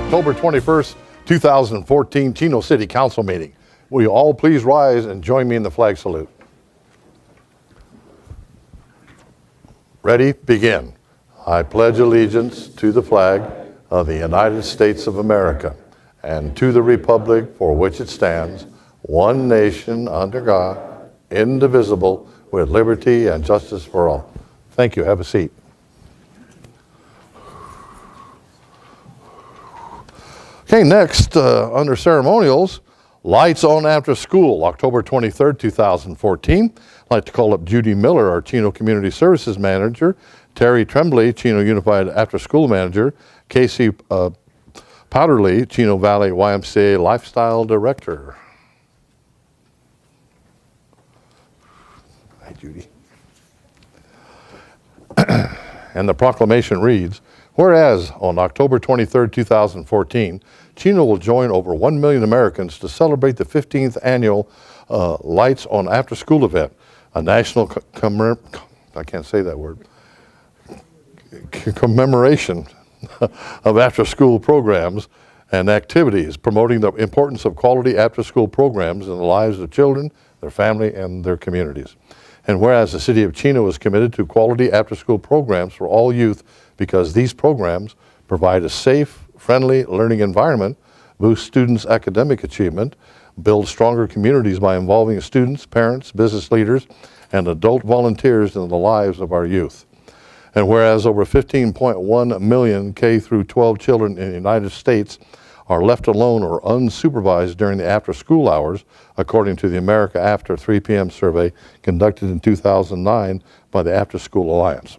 October 21st, 2014 Chino City Council meeting. Will you all please rise and join me in the flag salute? Ready? Begin. I pledge allegiance to the flag of the United States of America and to the republic for which it stands, one nation under God, indivisible, with liberty and justice for all. Thank you. Have a seat. Okay, next, under ceremonials, lights on after school, October 23rd, 2014. I'd like to call up Judy Miller, our Chino Community Services Manager, Terry Tremblay, Chino Unified After School Manager, Casey Powderly, Chino Valley YMCA Lifestyle Director. Hi, Judy. And the proclamation reads, whereas on October 23rd, 2014, Chino will join over 1 million Americans to celebrate the 15th annual Lights on After School event, a national commemoration of after-school programs and activities promoting the importance of quality after-school programs in the lives of children, their family, and their communities. And whereas the City of Chino is committed to quality after-school programs for all youth because these programs provide a safe, friendly learning environment, boost students' academic achievement, build stronger communities by involving students, parents, business leaders, and adult volunteers in the lives of our youth. And whereas over 15.1 million K through 12 children in the United States are left alone or unsupervised during the after-school hours, according to the America After 3 p.m. survey conducted in 2009 by the After School Alliance.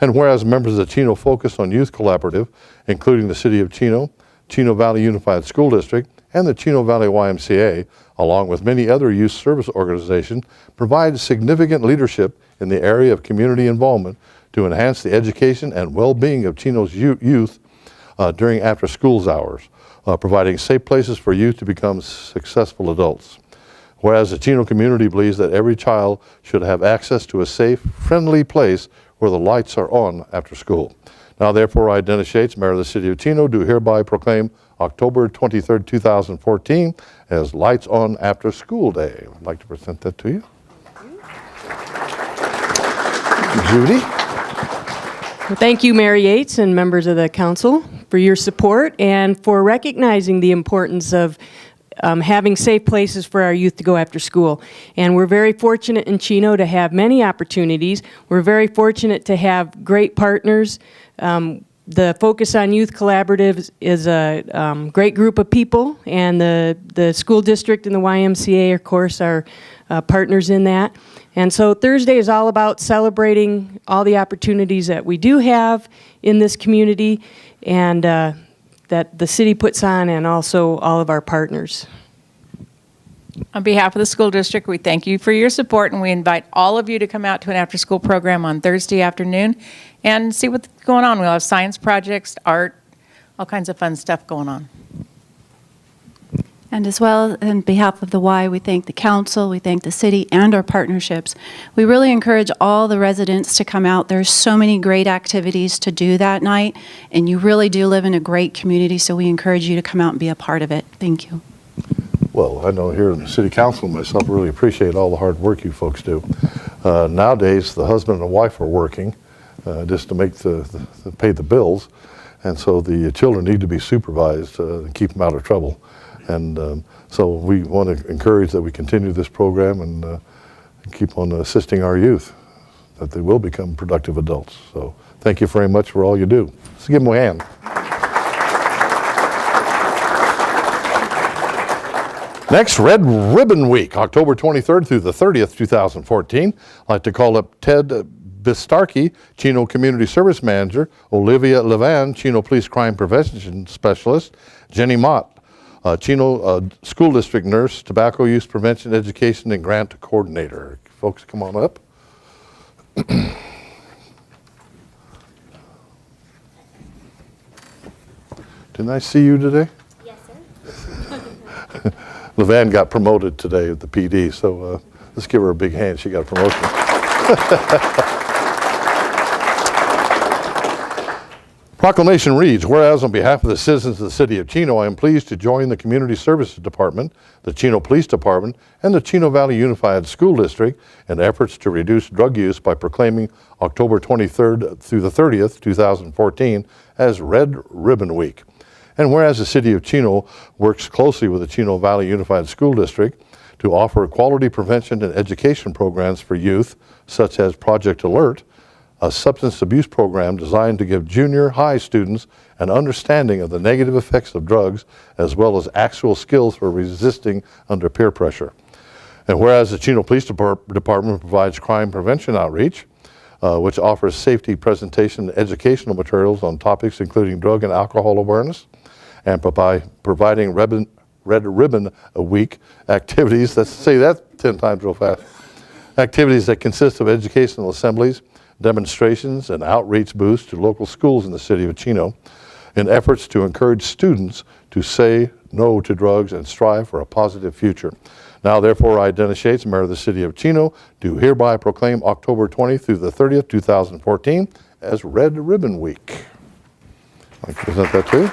And whereas members of the Chino Focus on Youth Collaborative, including the City of Chino, Chino Valley Unified School District, and the Chino Valley YMCA, along with many other youth service organizations, provide significant leadership in the area of community involvement to enhance the education and well-being of Chino's youth during after-schools hours, providing safe places for youth to become successful adults. Whereas the Chino community believes that every child should have access to a safe, friendly place where the lights are on after school. Now therefore I, Dennis Yates, Mayor of the City of Chino, do hereby proclaim October 23rd, 2014 as Lights On After School Day. I'd like to present that to you. Judy. Well, thank you, Mayor Yates and members of the council for your support and for recognizing the importance of having safe places for our youth to go after school. And we're very fortunate in Chino to have many opportunities. We're very fortunate to have great partners. The Focus on Youth Collaborative is a great group of people, and the school district and the YMCA, of course, are partners in that. And so Thursday is all about celebrating all the opportunities that we do have in this community and that the city puts on, and also all of our partners. On behalf of the school district, we thank you for your support, and we invite all of you to come out to an after-school program on Thursday afternoon and see what's going on. We'll have science projects, art, all kinds of fun stuff going on. And as well, on behalf of the Y, we thank the council, we thank the city and our partnerships. We really encourage all the residents to come out. There's so many great activities to do that night, and you really do live in a great community, so we encourage you to come out and be a part of it. Thank you. Well, I know here in the City Council myself really appreciate all the hard work you folks do. Nowadays, the husband and wife are working just to make pay the bills, and so the children need to be supervised and keep them out of trouble. And so we want to encourage that we continue this program and keep on assisting our youth, that they will become productive adults. So thank you very much for all you do. Let's give them a hand. Next, Red Ribbon Week, October 23rd through the 30th, 2014. I'd like to call up Ted Bistarkey, Chino Community Service Manager, Olivia Levan, Chino Police Crime Prevention Specialist, Jenny Mott, Chino School District Nurse, Tobacco Use Prevention Education and Grant Coordinator. Folks, come on up. Didn't I see you today? Yes, sir. Levan got promoted today at the PD, so let's give her a big hand. She got a promotion. Proclamation reads, whereas on behalf of the citizens of the city of Chino, I am pleased to join the Community Services Department, the Chino Police Department, and the Chino Valley Unified School District in efforts to reduce drug use by proclaiming October 23rd through the 30th, 2014 as Red Ribbon Week. And whereas the city of Chino works closely with the Chino Valley Unified School District to offer quality prevention and education programs for youth, such as Project Alert, a substance abuse program designed to give junior high students an understanding of the negative effects of drugs, as well as actual skills for resisting under peer pressure. And whereas the Chino Police Department provides crime prevention outreach, which offers safety presentation and educational materials on topics including drug and alcohol awareness, and providing Red Ribbon Week activities, let's say that 10 times real fast, activities that consist of educational assemblies, demonstrations, and outreach booths to local schools in the city of Chino in efforts to encourage students to say no to drugs and strive for a positive future. Now, therefore, I, Dennis Yates, Mayor of the city of Chino, do hereby proclaim October 20th through the 30th, 2014 as Red Ribbon Week. I present that to you.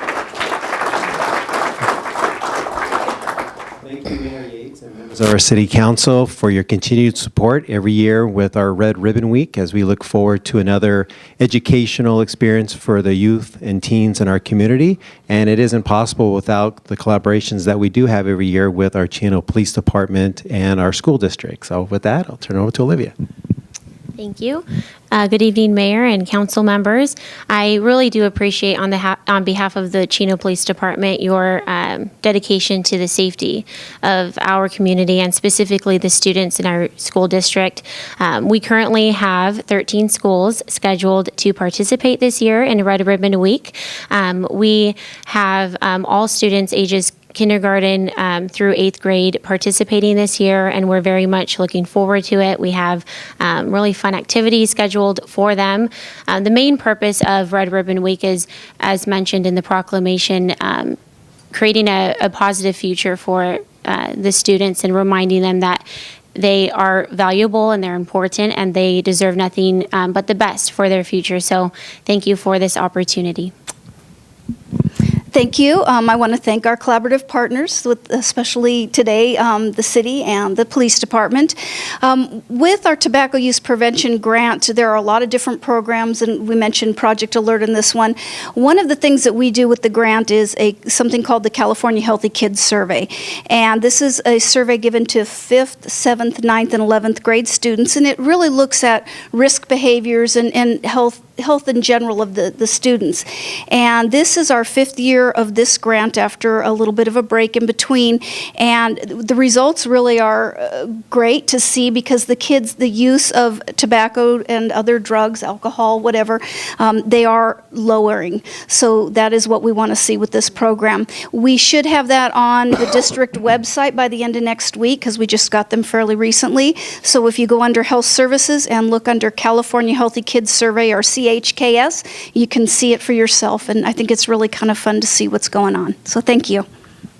Thank you, Mayor Yates and members of our City Council for your continued support every year with our Red Ribbon Week as we look forward to another educational experience for the youth and teens in our community. And it isn't possible without the collaborations that we do have every year with our Chino Police Department and our school district. So with that, I'll turn it over to Olivia. Thank you. Good evening, Mayor and council members. I really do appreciate on behalf of the Chino Police Department your dedication to the safety of our community and specifically the students in our school district. We currently have 13 schools scheduled to participate this year in Red Ribbon Week. We have all students ages kindergarten through 8th grade participating this year, and we're very much looking forward to it. We have really fun activities scheduled for them. The main purpose of Red Ribbon Week is, as mentioned in the proclamation, creating a positive future for the students and reminding them that they are valuable and they're important and they deserve nothing but the best for their future. So thank you for this opportunity. Thank you. I want to thank our collaborative partners, especially today, the city and the police department. With our tobacco use prevention grant, there are a lot of different programs, and we mentioned Project Alert in this one. One of the things that we do with the grant is something called the California Healthy Kids Survey. And this is a survey given to 5th, 7th, 9th, and 11th grade students, and it really looks at risk behaviors and health in general of the students. And this is our 5th year of this grant after a little bit of a break in between. And the results really are great to see because the kids, the use of tobacco and other drugs, alcohol, whatever, they are lowering. So that is what we want to see with this program. We should have that on the district website by the end of next week because we just got them fairly recently. So if you go under Health Services and look under California Healthy Kids Survey or CHKS, you can see it for yourself. And I think it's really kind of fun to see what's going on. So thank you.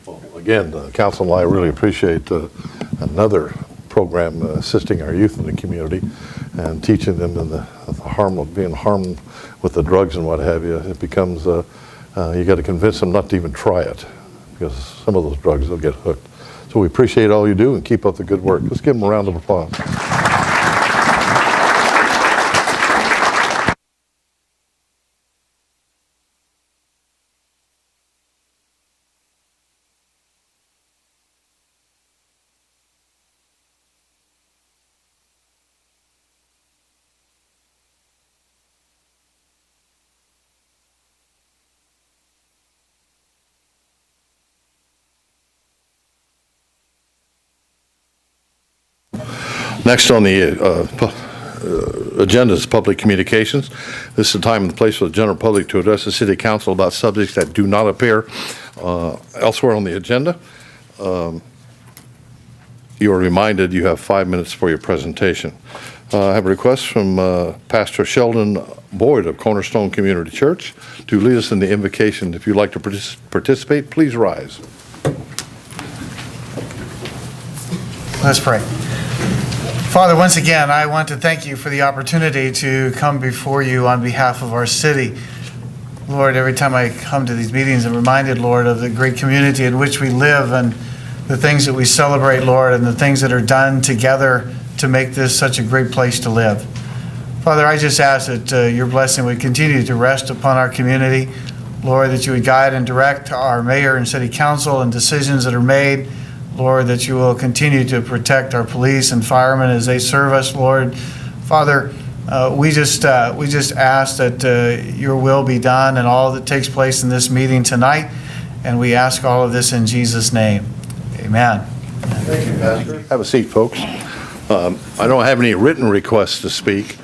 Well, again, Council and I really appreciate another program assisting our youth in the community and teaching them in the harm of being harmed with the drugs and what have you. It becomes, you got to convince them not to even try it because some of those drugs, they'll get hooked. So we appreciate all you do and keep up the good work. Let's give them a round of applause. Next on the agenda is public communications. This is the time and the place for the general public to address the City Council about subjects that do not appear elsewhere on the agenda. You are reminded you have 5 minutes for your presentation. I have a request from Pastor Sheldon Boyd of Cornerstone Community Church to lead us in the invocation. If you'd like to participate, please rise. Let's pray. Father, once again, I want to thank you for the opportunity to come before you on behalf of our city. Lord, every time I come to these meetings, I'm reminded, Lord, of the great community in which we live and the things that we celebrate, Lord, and the things that are done together to make this such a great place to live. Father, I just ask that your blessing would continue to rest upon our community. Lord, that you would guide and direct our mayor and city council and decisions that are made. Lord, that you will continue to protect our police and firemen as they serve us, Lord. Father, we just ask that your will be done in all that takes place in this meeting tonight, and we ask all of this in Jesus' name. Amen. Thank you, Pastor. Have a seat, folks. I don't have any written requests to speak,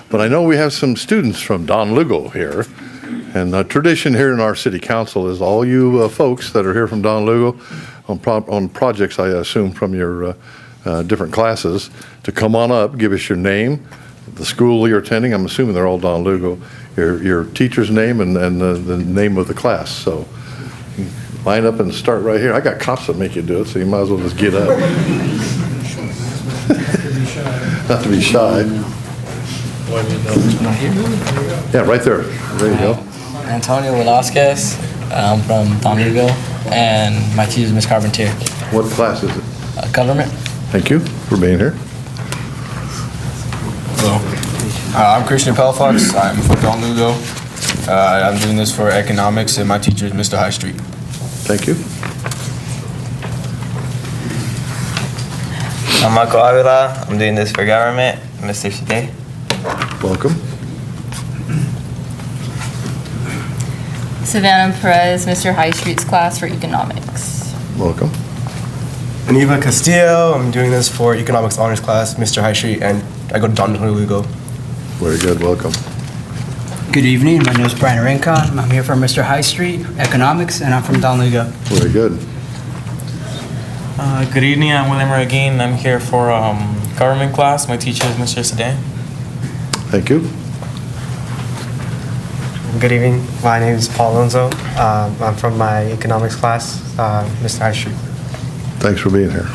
but I know we have some students from Don Lugo here. And the tradition here in our city council is all you folks that are here from Don Lugo on projects, I assume, from your different classes, to come on up, give us your name, the school you're attending. I'm assuming they're all Don Lugo. Your teacher's name and the name of the class. So line up and start right here. I got cops that make you do it, so you might as well just get up. Not to be shy. Yeah, right there. There you go. Antonio Velasquez. I'm from Don Lugo, and my teacher is Miss Carpentier. What class is it? Government. Thank you for being here. Hello. I'm Christian Palafox. I'm from Don Lugo. I'm doing this for economics, and my teacher is Mr. High Street. Thank you. I'm Marco Avila. I'm doing this for government, Mr. Sade. Welcome. Savannah Perez, Mr. High Street's class for economics. Welcome. Aniva Castillo. I'm doing this for economics honors class, Mr. High Street, and I go to Don Lugo. Very good. Welcome. Good evening. My name is Brian Rincon. I'm here for Mr. High Street Economics, and I'm from Don Lugo. Very good. Good evening. I'm William Regine. I'm here for government class. My teacher is Mr. Sade. Thank you. Good evening. My name is Paul Alonso. I'm from my economics class, Mr. High Street. Thanks for being here.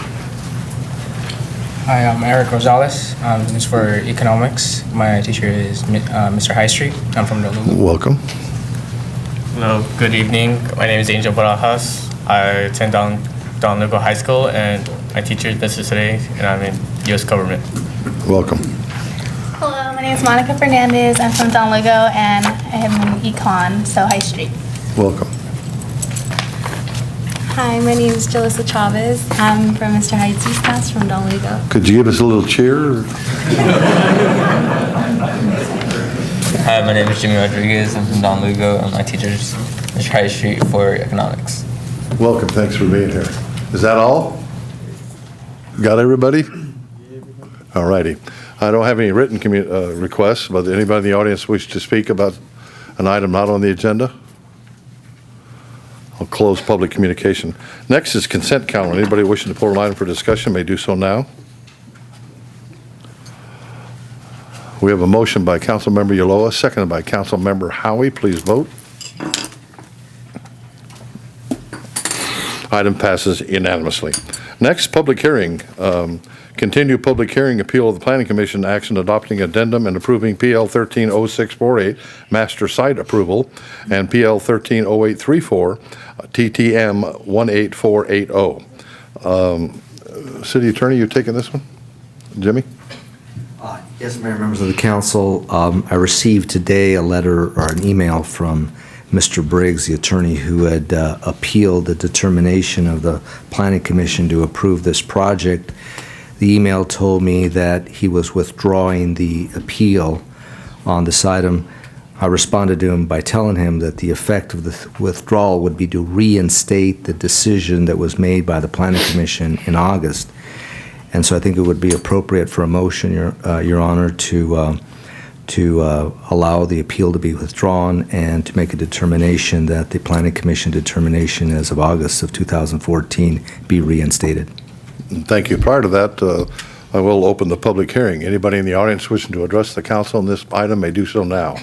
Hi, I'm Eric Rosales. This is for economics. My teacher is Mr. High Street. I'm from Don Lugo. Welcome. Hello, good evening. My name is Angel Barajas. I attend Don Lugo High School, and my teacher is Mr. Sade, and I'm in U.S. government. Welcome. Hello, my name is Monica Fernandez. I'm from Don Lugo, and I am in econ, so High Street. Welcome. Hi, my name is Jalissa Chavez. I'm from Mr. Heitz's class from Don Lugo. Could you give us a little cheer? Hi, my name is Jimmy Rodriguez. I'm from Don Lugo, and my teacher is Mr. High Street for economics. Welcome. Thanks for being here. Is that all? Got everybody? All righty. I don't have any written requests, but anybody in the audience wish to speak about an item not on the agenda? I'll close public communication. Next is consent calendar. Anybody wishing to pull an item for discussion may do so now. We have a motion by Councilmember Yoloa, seconded by Councilmember Howie. Please vote. Item passes unanimously. Next, public hearing. Continue public hearing appeal of the Planning Commission action adopting addendum and approving PL 130648 master site approval and PL 130834 TTM 18480. City Attorney, you taking this one? Jimmy? Yes, Mayor, members of the council. I received today a letter or an email from Mr. Briggs, the attorney who had appealed the determination of the Planning Commission to approve this project. The email told me that he was withdrawing the appeal on this item. I responded to him by telling him that the effect of the withdrawal would be to reinstate the decision that was made by the Planning Commission in August. And so I think it would be appropriate for a motion, Your Honor, to allow the appeal to be withdrawn and to make a determination that the Planning Commission determination as of August of 2014 be reinstated. Thank you. Prior to that, I will open the public hearing. Anybody in the audience wishing to address the council on this item may do so now.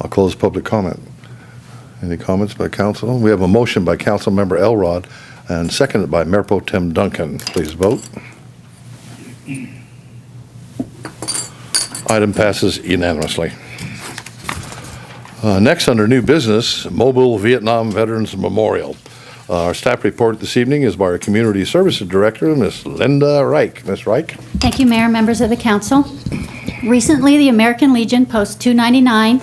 I'll close public comment. Any comments by council? We have a motion by Councilmember Elrod and seconded by Mayor Pro Tem Duncan. Please vote. Item passes unanimously. Next, under new business, Mobile Vietnam Veterans Memorial. Our staff report this evening is by our Community Services Director, Ms. Linda Reich. Ms. Reich? Thank you, Mayor, members of the council. Recently, the American Legion Post 299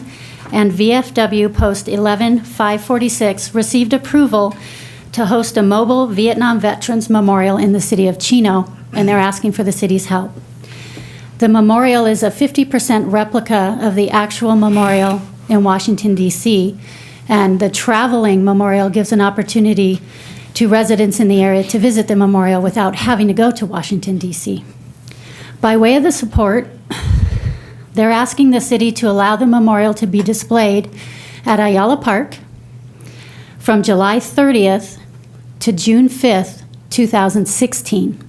and VFW Post 11546 received approval to host a mobile Vietnam Veterans Memorial in the city of Chino, and they're asking for the city's help. The memorial is a 50% replica of the actual memorial in Washington, D.C., and the traveling memorial gives an opportunity to residents in the area to visit the memorial without having to go to Washington, D.C. By way of the support, they're asking the city to allow the memorial to be displayed at Ayala Park from July 30th to June 5th, 2016,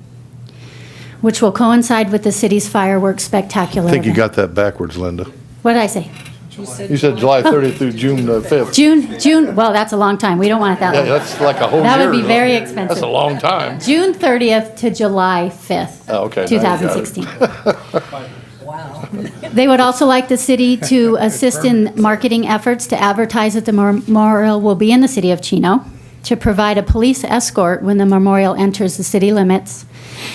which will coincide with the city's fireworks spectacular I think you event. got that backwards, Linda. What did I say? You said July 30th through June 5th. June, well, that's a long time. We don't want it that Yeah, long. that's like a whole year. That would be very expensive. That's a long time. June 30th to July 5th, Oh, okay. Now you got it. 2016. They would also like the city to assist in marketing efforts to advertise that the memorial will be in the city of Chino, to provide a police escort when the memorial enters the city limits,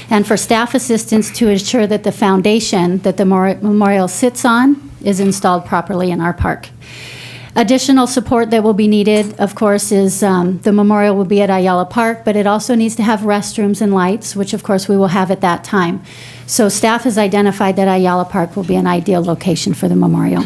and for staff assistance to ensure that the foundation that the memorial sits on is installed properly in our park. Additional support that will be needed, of course, is the memorial will be at Ayala Park, but it also needs to have restrooms and lights, which of course we will have at that time. So staff has identified that Ayala Park will be an ideal location for the memorial.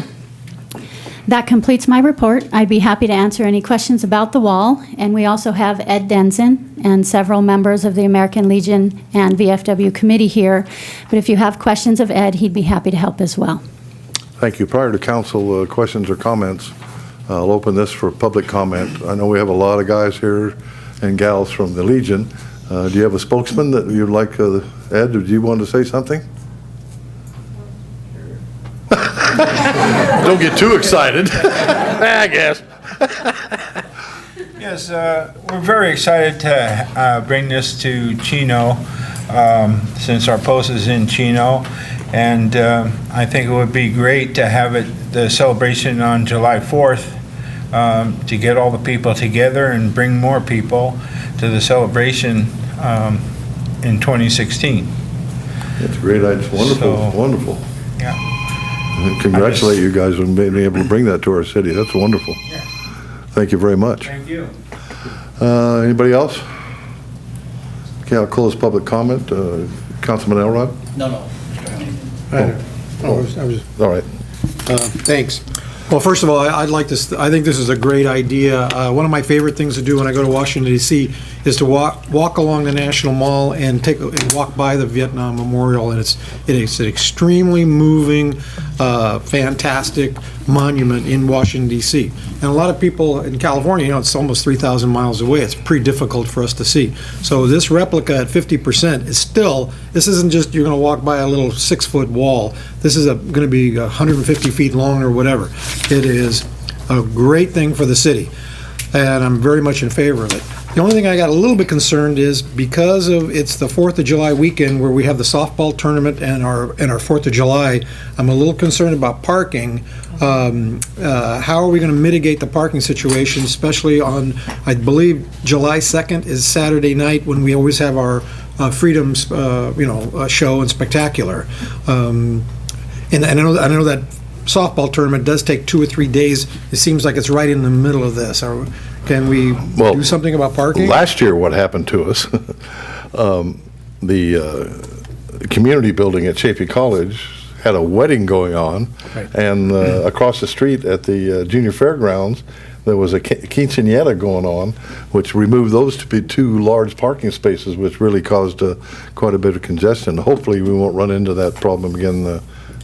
That completes my report. I'd be happy to answer any questions about the wall, and we also have Ed Denson and several members of the American Legion and VFW committee here, but if you have questions of Ed, he'd be happy to help as well. Thank you. Prior to council questions or comments, I'll open this for public comment. I know we have a lot of guys here and gals from the Legion. Do you have a spokesman that you'd like, Ed, do you want to say something? Don't get too excited, I guess. Yes, we're very excited to bring this to Chino since our post is in Chino. And I think it would be great to have the celebration on July 4th to get all the people together and bring more people to the celebration in 2016. It's a great idea. Wonderful, wonderful. Yeah. And congratulate you guys on being able to bring that to our city. That's wonderful. Yeah. Thank you very much. Thank you. Anybody else? Okay, I'll close public comment. Councilman Elrod? No. All right. Thanks. Well, first of all, I'd like to. I think this is a great idea. One of my favorite things to do when I go to Washington D.C. is to walk along the National Mall and walk by the Vietnam Memorial, and it is an extremely moving, fantastic monument in Washington D.C. And a lot of people in California, it's almost 3,000 miles away. It's pretty difficult for us to see. So this replica at 50% is still. This isn't just you're going to walk by a little 6-foot wall. This is going to be 150 feet long or whatever. It is a great thing for the city, and I'm very much in favor of it. The only thing I got a little bit concerned is because it's the 4th of July weekend where we have the softball tournament and our 4th of July, I'm a little concerned about parking. How are we going to mitigate the parking situation, especially on, I believe, July 2nd is Saturday night when we always have our Freedoms, show and spectacular. And I know that softball tournament does take 2 or 3 days. It seems like it's right in the middle of this. Can we do something about parking? Last year, what happened to us, the community building at Chaffey College had a wedding going on, right. And across the street at the junior fairgrounds, there was a quinceañera going on, which removed those to be 2 large parking spaces, which really caused quite a bit of congestion. Hopefully, we won't run into that problem again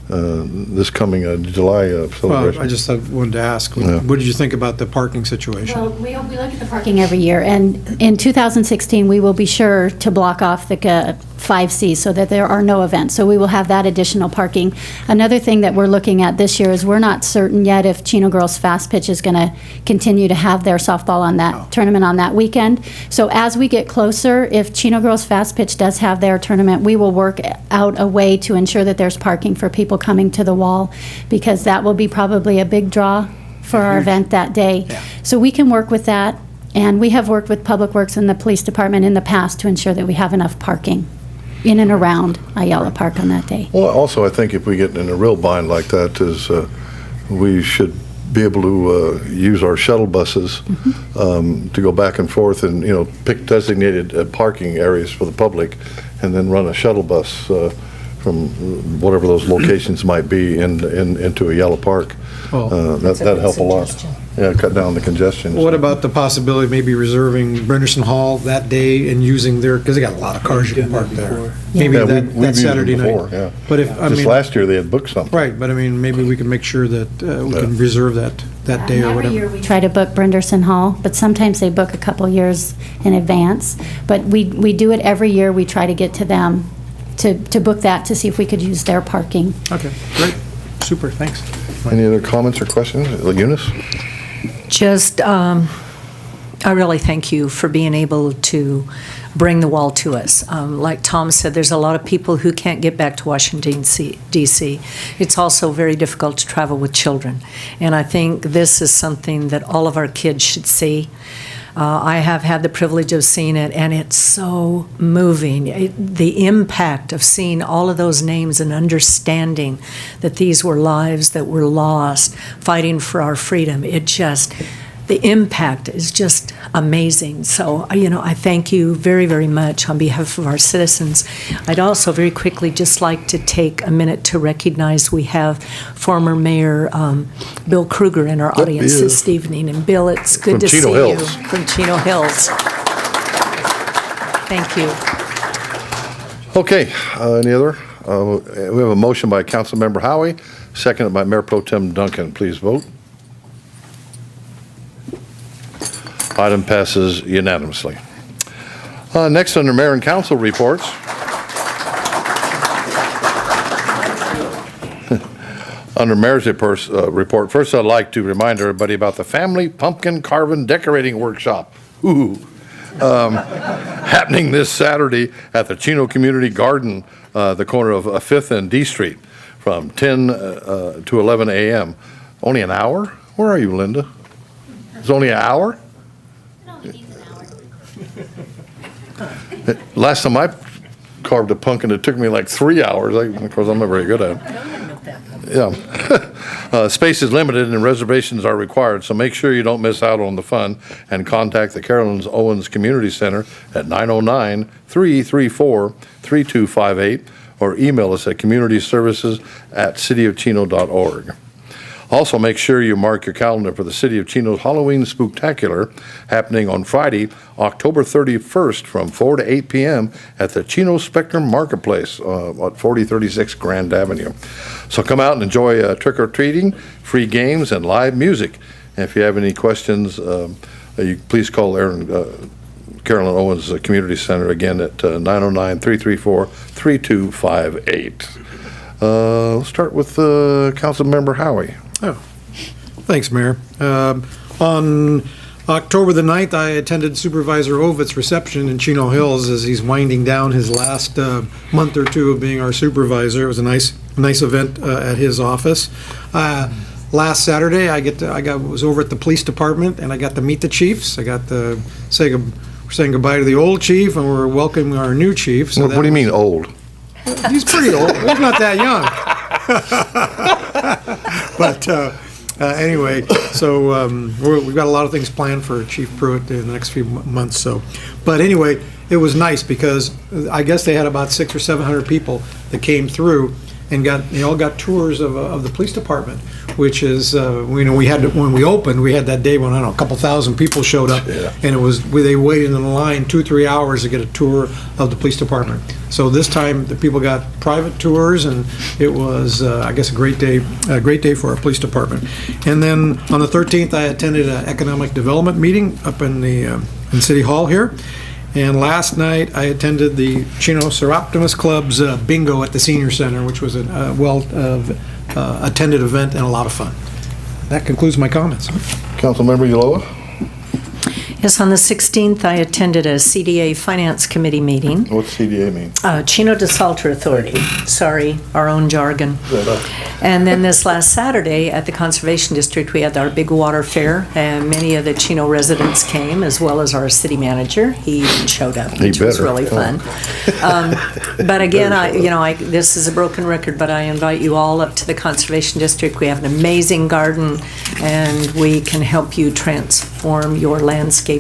this coming July celebration. Well, I just wanted to ask, what did you think about the parking situation? Well, we look at the parking every year, and in 2016, we will be sure to block off the 5C so that there are no events. So we will have that additional parking. Another thing that we're looking at this year is we're not certain yet if Chino Girls Fast Pitch is going to continue to have their softball on that tournament on that weekend. So as we get closer, if Chino Girls Fast Pitch does have their tournament, we will work out a way to ensure that there's parking for people coming to the wall, because that will be probably a big draw for our event that day. So we can work with that, and we have worked with Public Works and the Police Department in the past to ensure that we have enough parking in and around Ayala Park on that day. Well, also, I think if we get in a real bind like that, is we should be able to use our shuttle buses to go back and forth and, pick designated parking areas for the public and then run a shuttle bus from whatever those locations might be into Ayala Park. That'd help a lot. Yeah, cut down the congestion. What about the possibility of maybe reserving Brenderson Hall that day and using their, because they got a lot of cars you can park there. Maybe that we've Saturday used them night. before, yeah. But if, Just last year, they had booked something. Right, but I mean, maybe we can make sure that we can reserve that day or Every whatever. year we try to book Brenderson Hall, but sometimes they book a couple years in advance. But we do it every year. We try to get to them to book that to see if we could use their parking. Okay, great. Super, thanks. Any other comments or questions? Eunice? Just, I really thank you for being able to bring the wall to us. Like Tom said, there's a lot of people who can't get back to Washington, D.C. It's also very difficult to travel with children. And I think this is something that all of our kids should see. I have had the privilege of seeing it, and it's so moving. The impact of seeing all of those names and understanding that these were lives that were lost fighting for our freedom, the impact is just amazing. So, I thank you very, very much on behalf of our citizens. I'd also very quickly just like to take a minute to recognize we have former Mayor Bill Kruger in our audience this evening. And Bill, it's good to see you from Chino Hills. Thank you. Okay, any other? We have a motion by Councilmember Howie, seconded by Mayor Pro Tem Duncan. Please vote. Item passes unanimously. Next, under Mayor and Council reports. Under Mayor's report, first I'd like to remind everybody about the Family Pumpkin Carving Decorating Workshop. Happening this Saturday at the Chino Community Garden, the corner of 5th and D Street, from 10 to 11 a.m. Only an hour? Where are you, Linda? It's only an hour? Last time I carved a pumpkin, it took me like 3 hours. Of course, I'm not very good at it. Yeah. Space is limited and reservations are required, so make sure you don't miss out on the fun and contact the Carolyn Owens Community Center at 909-334-3258 or email us at communityservices@cityofchino.org. Also, make sure you mark your calendar for the City of Chino's Halloween Spooktacular happening on Friday, October 31st from 4 to 8 p.m. at the Chino Spectrum Marketplace at 4036 Grand Avenue. So come out and enjoy trick-or-treating, free games, and live music. And if you have any questions, you please call Carolyn Owens Community Center again at 909-334-3258. Let's start with Councilmember Howie. Oh, thanks, Mayor. On October the 9th, I attended Supervisor Ovit's reception in Chino Hills as he's winding down his last month or two of being our supervisor. It was a nice event at his office. Last Saturday, was over at the police department and I got to meet the chiefs. I got to we're saying goodbye to the old chief and we're welcoming our new chief. So what do you mean old? He's pretty old. He's not that young. But anyway, so we've got a lot of things planned for Chief Pruitt in the next few months. So, but anyway, it was nice because I guess they had about 600 or 700 people that came through and they all got tours of the police department, which is when we opened, we had that day when a couple thousand people showed up, and they waited in the line 2-3 hours to get a tour of the police department. So this time the people got private tours, and it was I guess a great day for our police department. And then on the 13th, I attended an economic development meeting up in City Hall here. And last night, I attended the Chino Seroptimus Club's bingo at the Senior Center, which was a well-attended event and a lot of fun. That concludes my comments. Councilmember Ulloa? Yes, on the 16th, I attended a CDA Finance Committee meeting. What's CDA mean? Chino Desalter Authority. Sorry, our own jargon. And then this last Saturday at the Conservation District, we had our big water fair, and many of the Chino residents came, as well as our city manager. He even showed up, which was really fun. But again, this is a broken record, but I invite you all up to the Conservation District. We have an amazing garden, and we can help you transform your landscaping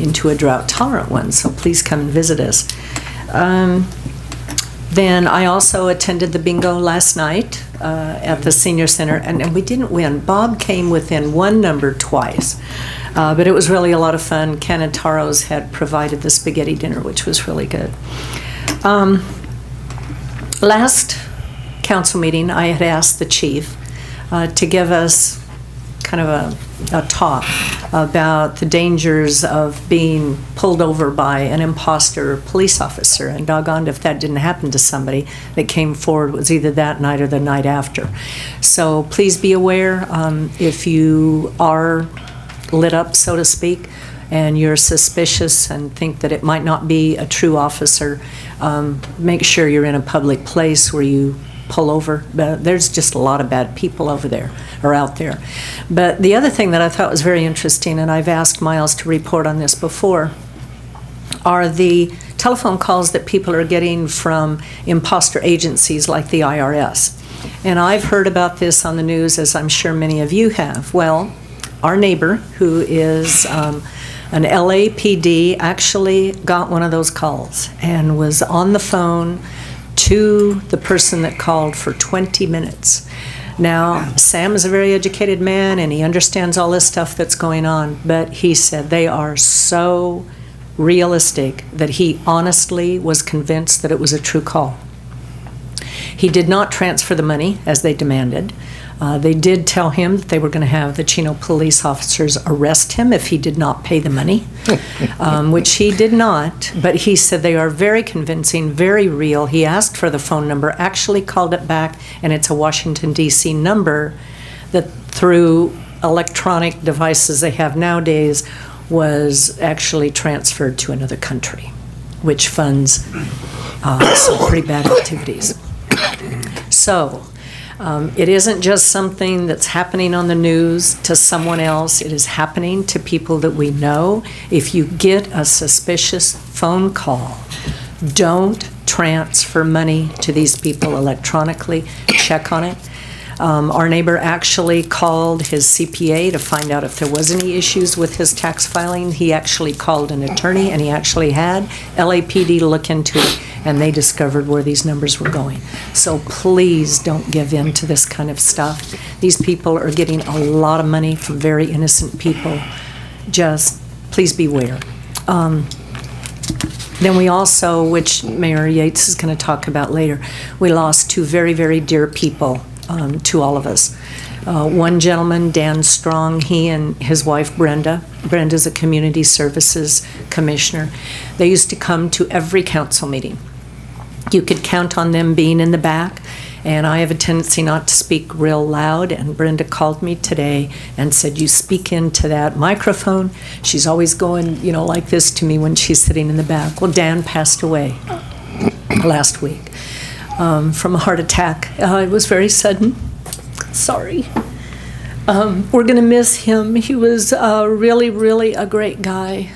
into a drought-tolerant one. So please come and visit us. Then I also attended the bingo last night at the Senior Center, and we didn't win. Bob came within one number twice, but it was really a lot of fun. Canataros had provided the spaghetti dinner, which was really good. Last council meeting, I had asked the chief to give us kind of a talk about the dangers of being pulled over by an imposter police officer, and doggone if that didn't happen to somebody that came forward. It was either that night or the night after. So please be aware, if you are lit up, so to speak, and you're suspicious and think that it might not be a true officer, make sure you're in a public place where you pull over. There's just a lot of bad people over there, or out there. But the other thing that I thought was very interesting, and I've asked Miles to report on this before, are the telephone calls that people are getting from imposter agencies like the IRS. And I've heard about this on the news, as I'm sure many of you have. Well, our neighbor, who is an LAPD, actually got one of those calls and was on the phone to the person that called for 20 minutes. Now, Sam is a very educated man, and he understands all this stuff that's going on, but he said they are so realistic that he honestly was convinced that it was a true call. He did not transfer the money as they demanded. They did tell him that they were going to have the Chino police officers arrest him if he did not pay the money, which he did not. But he said they are very convincing, very real. He asked for the phone number, actually called it back, and it's a Washington, D.C. number that through electronic devices they have nowadays was actually transferred to another country, which funds some pretty bad activities. So, it isn't just something that's happening on the news to someone else. It is happening to people that we know. If you get a suspicious phone call, don't transfer money to these people electronically. Check on it. Our neighbor actually called his CPA to find out if there was any issues with his tax filing. He actually called an attorney, and he actually had LAPD look into it, and they discovered where these numbers were going. So please don't give in to this kind of stuff. These people are getting a lot of money from very innocent people. Just please beware. Then we also, which Mayor Yates is going to talk about later, we lost two very, very dear people to all of us. One gentleman, Dan Strong, he and his wife Brenda. Brenda's a community services commissioner. They used to come to every council meeting. You could count on them being in the back, and I have a tendency not to speak real loud, and Brenda called me today and said, you speak into that microphone. She's always going, like this to me when she's sitting in the back. Well, Dan passed away last week from a heart attack. It was very sudden. Sorry. We're going to miss him. He was really, really a great guy,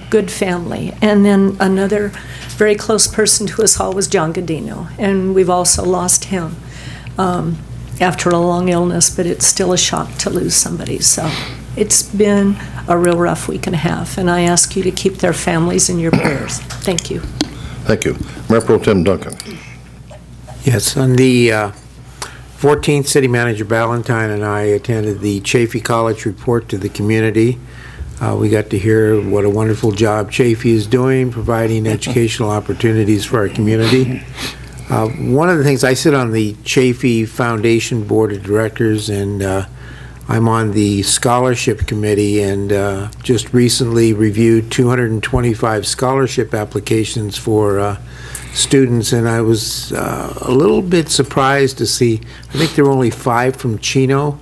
good family. And then another very close person to us all was John Godino, and we've also lost him after a long illness, but it's still a shock to lose somebody. So it's been a real rough week and a half, and I ask you to keep their families in your prayers. Thank you. Thank you. Mayor Pro Tem Duncan. Yes, on the 14th, City Manager Ballantyne and I attended the Chaffee College report to the community. We got to hear what a wonderful job Chaffee is doing, providing educational opportunities for our community. One of the things, I sit on the Chaffee Foundation Board of Directors, and I'm on the Scholarship Committee, and just recently reviewed 225 scholarship applications for students, and I was a little bit surprised to see, I think there were only 5 from Chino.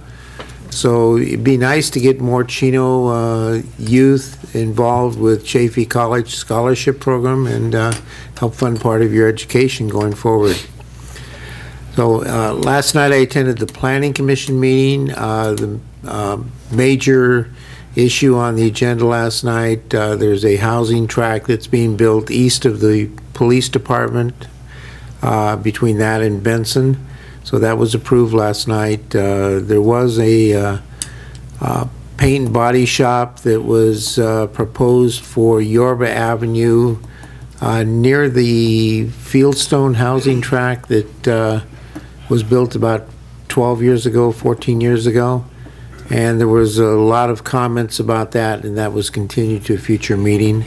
So it'd be nice to get more Chino youth involved with Chaffey College Scholarship Program and help fund part of your education going forward. So last night I attended the Planning Commission meeting. The major issue on the agenda last night, there's a housing tract that's being built east of the police department, between that and Benson. So that was approved last night. There was a paint and body shop that was proposed for Yorba Avenue near the Fieldstone housing tract that was built about 12 years ago, 14 years ago. And there was a lot of comments about that, and that was continued to a future meeting.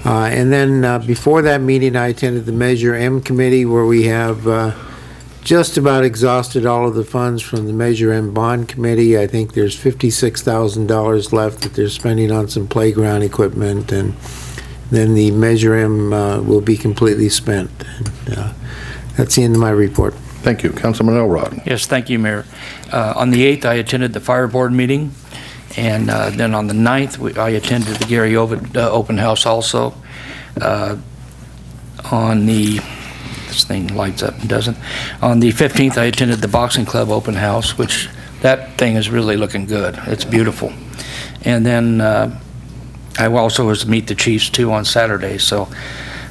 And then before that meeting, I attended the Measure M committee, where we have just about exhausted all of the funds from the Measure M bond committee. I think there's $56,000 left that they're spending on some playground equipment, and then the Measure M will be completely spent. And, that's the end of my report. Thank you. Councilman Elrod. Yes, thank you, Mayor. On the 8th, I attended the Fire Board meeting, and then on the 9th, I attended the Gary Ovid open house also. On the, this thing lights up and doesn't. On the 15th, I attended the Boxing Club open house, which that thing is really looking good. It's beautiful. And then I also was to meet the Chiefs too on Saturday, so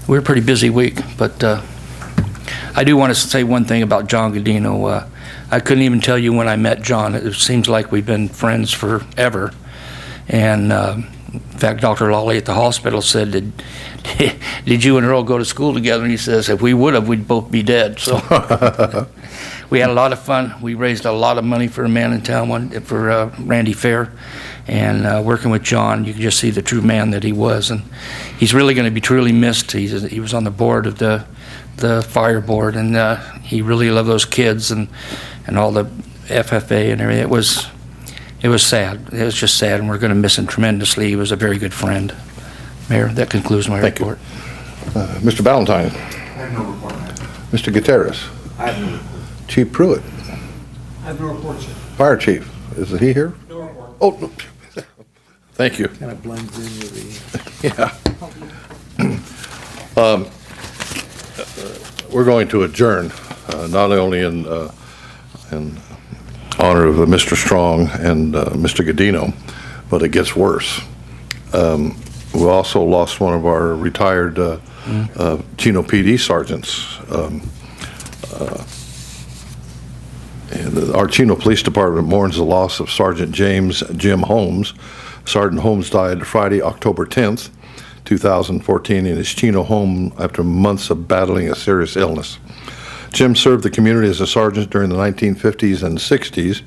we're a pretty busy week, but I do want to say one thing about John Godino. I couldn't even tell you when I met John. It seems like we've been friends forever. And in fact, Dr. Lawley at the hospital said, did you and Earl go to school together? And he says, if we would have, we'd both be dead. So we had a lot of fun. We raised a lot of money for a man in town, for Randy Fair. And working with John, you can just see the true man that he was. And he's really going to be truly missed. He was on the board of the fire board, and he really loved those kids and all the FFA and everything. It was sad. It was just sad, and we're going to miss him tremendously. He was a very good friend. Mayor, that concludes my report. Mr. Ballantyne. I have no report. Mr. Gutierrez. I have no report. Chief Pruitt. I have no report, sir. Fire Chief. Is he here? No report. Oh, no. Thank you. Kind of blends in with the... Yeah. We're going to adjourn, not only in honor of Mr. Strong and Mr. Godino, but it gets worse. We also lost one of our retired Chino PD sergeants. And our Chino Police Department mourns the loss of Sergeant James Jim Holmes. Sergeant Holmes died Friday, October 10th, 2014, in his Chino home after months of battling a serious illness. Jim served the community as a sergeant during the 1950s and 60s.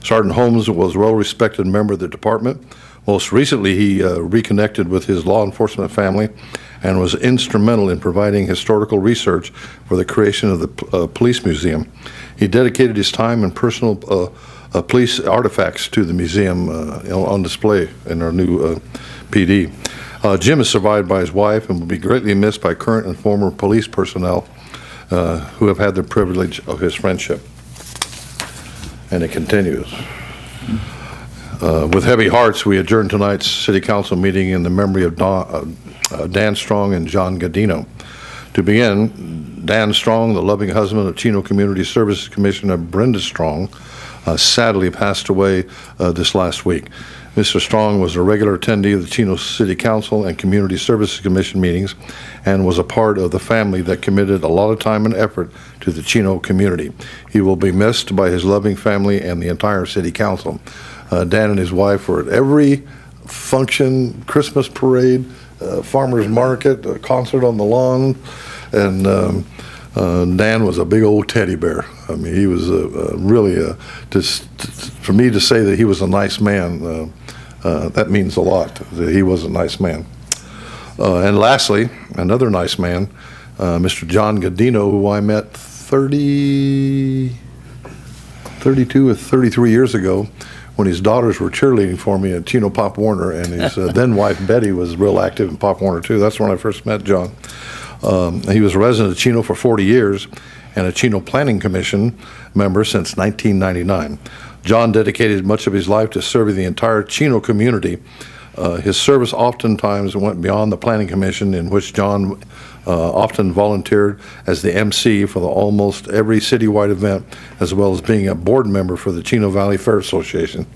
Sergeant Holmes was a well-respected member of the department. Most recently, he reconnected with his law enforcement family and was instrumental in providing historical research for the creation of the police museum. He dedicated his time and personal police artifacts to the museum on display in our new PD. Jim is survived by his wife and will be greatly missed by current and former police personnel who have had the privilege of his friendship. And it continues. With heavy hearts, we adjourn tonight's City Council meeting in the memory of Dan Strong and John Godino. To begin, Dan Strong, the loving husband of Chino Community Services Commissioner Brenda Strong, sadly passed away this last week. Mr. Strong was a regular attendee of the Chino City Council and Community Services Commission meetings and was a part of the family that committed a lot of time and effort to the Chino community. He will be missed by his loving family and the entire City Council. Dan and his wife were at every function, Christmas parade, farmer's market, a concert on the lawn, and Dan was a big old teddy bear. I mean, he was really, for me to say that he was a nice man, that means a lot, that he was a nice man. And lastly, another nice man, Mr. John Godino, who I met 32 or 33 years ago when his daughters were cheerleading for me at Chino Pop Warner, and his then wife Betty was real active in Pop Warner too. That's when I first met John. He was a resident of Chino for 40 years and a Chino Planning Commission member since 1999. John dedicated much of his life to serving the entire Chino community. His service oftentimes went beyond the Planning Commission, in which John often volunteered as the MC for almost every citywide event, as well as being a board member for the Chino Valley Fair Association.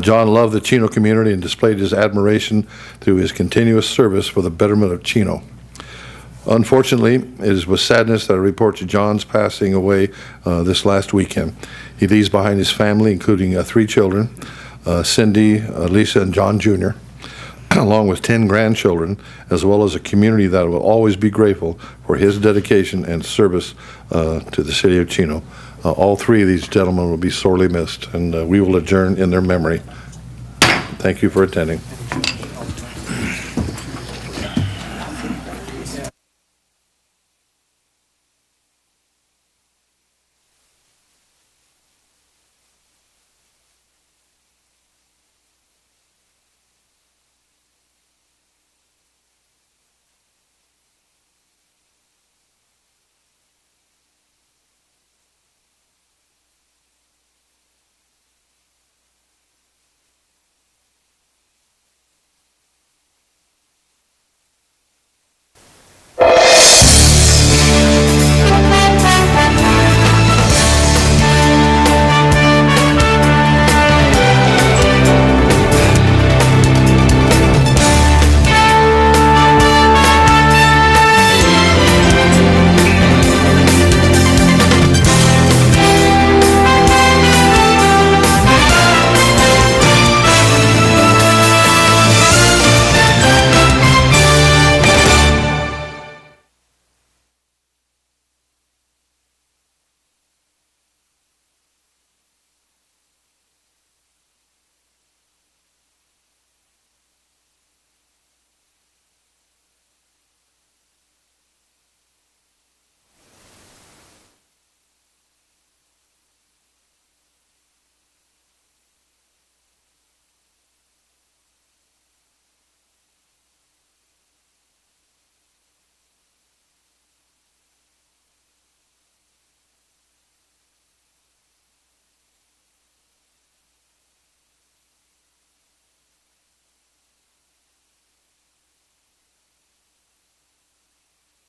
John loved the Chino community and displayed his admiration through his continuous service for the betterment of Chino. Unfortunately, it is with sadness that I report to John's passing away this last weekend. He leaves behind his family, including 3 children, Cindy, Lisa, and John Jr., along with 10 grandchildren, as well as a community that will always be grateful for his dedication and service to the city of Chino. All 3 of these gentlemen will be sorely missed, and we will adjourn in their memory. Thank you for attending.